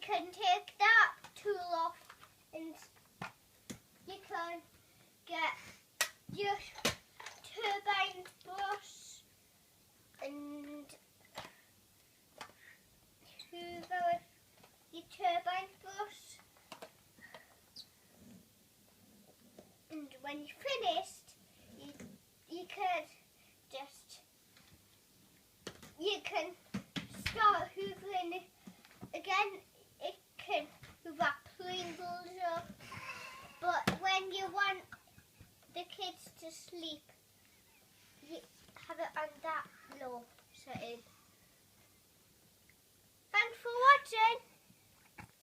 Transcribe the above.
can take that tool off and you can get your turbine brush and hoover your turbine brush, and when you're finished you can start hoovering again. It can hoover Pringles up, but when you want the kids to sleep, you have it on that low setting.